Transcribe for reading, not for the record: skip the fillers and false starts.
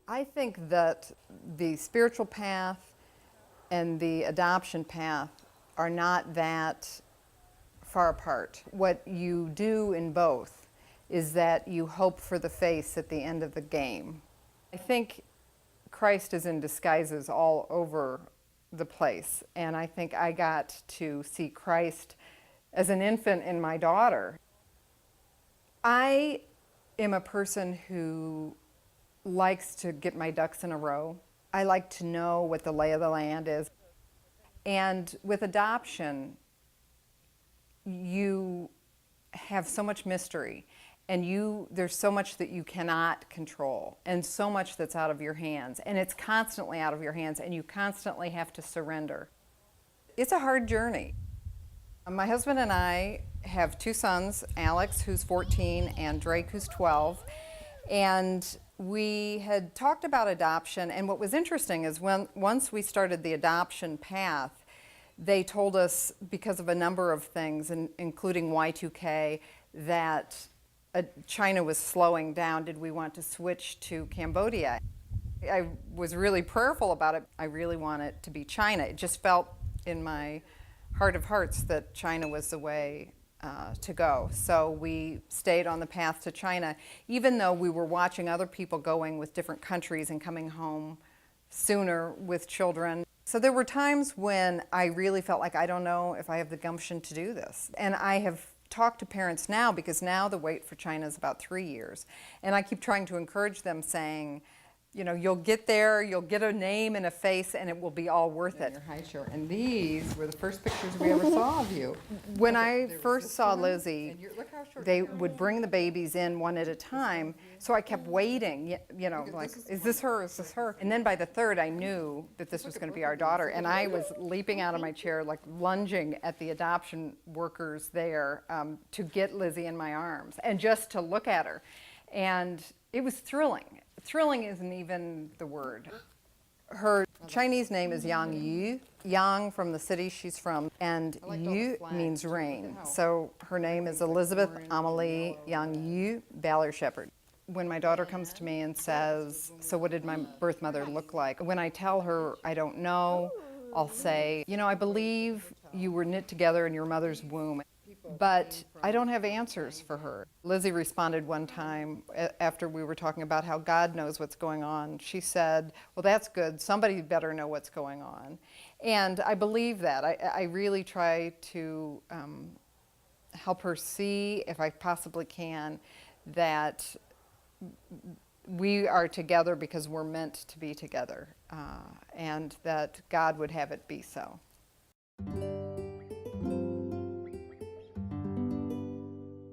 I think that the spiritual path and the adoption path are not that far apart. What you do in both is that you hope for the face at the end of the game. I think Christ is in disguises all over the place, and I think I got to see Christ as an infant in my daughter. I am a person who likes to get my ducks in a row. I like to know what the lay of the land is. And with adoption, you have so much mystery, and there's so much that you cannot control, and so much that's out of your hands, and it's constantly out of your hands, and you constantly have to surrender. It's a hard journey. My husband and I have two sons, Alex, who's 14, and Drake, who's 12, and we had talked about adoption, and what was interesting is once we started the adoption path, they told us, because of a number of things, including Y2K, that China was slowing down. Did we want to switch to Cambodia? I was really prayerful about it. I really want it to be China. It just felt in my heart of hearts that China was the way to go. So we stayed on the path to China, even though we were watching other people going with different countries and coming home sooner with children. So there were times when I really felt like, I don't know if I have the gumption to do this. And I have talked to parents now, because now the wait for China is about 3 years. And I keep trying to encourage them, saying, you know, you'll get there, you'll get a name and a face, and it will be all worth it. Your high show. And these were the first pictures we ever saw of you. When I first saw Lizzie, they would bring the babies in one at a time, so I kept waiting, you know, like, is this her, is this her? And then by the third, I knew that this was going to be our daughter, and I was leaping out of my chair, like lunging at the adoption workers there to get Lizzie in my arms, and just to look at her. And it was thrilling. Thrilling isn't even the word. Her Chinese name is Yang Yu. Yang from the city she's from, and Yu means rain. So her name is Elizabeth Amelie Yang Yu Baller-Shepard. When my daughter comes to me and says, so what did my birth mother look like? When I tell her I don't know, I'll say, you know, I believe you were knit together in your mother's womb. But I don't have answers for her. Lizzie responded one time after we were talking about how God knows what's going on. She said, well, that's good. Somebody better know what's going on. And I believe that. I really try to help her see, if I possibly can, that we are together because we're meant to be together, and that God would have it be so.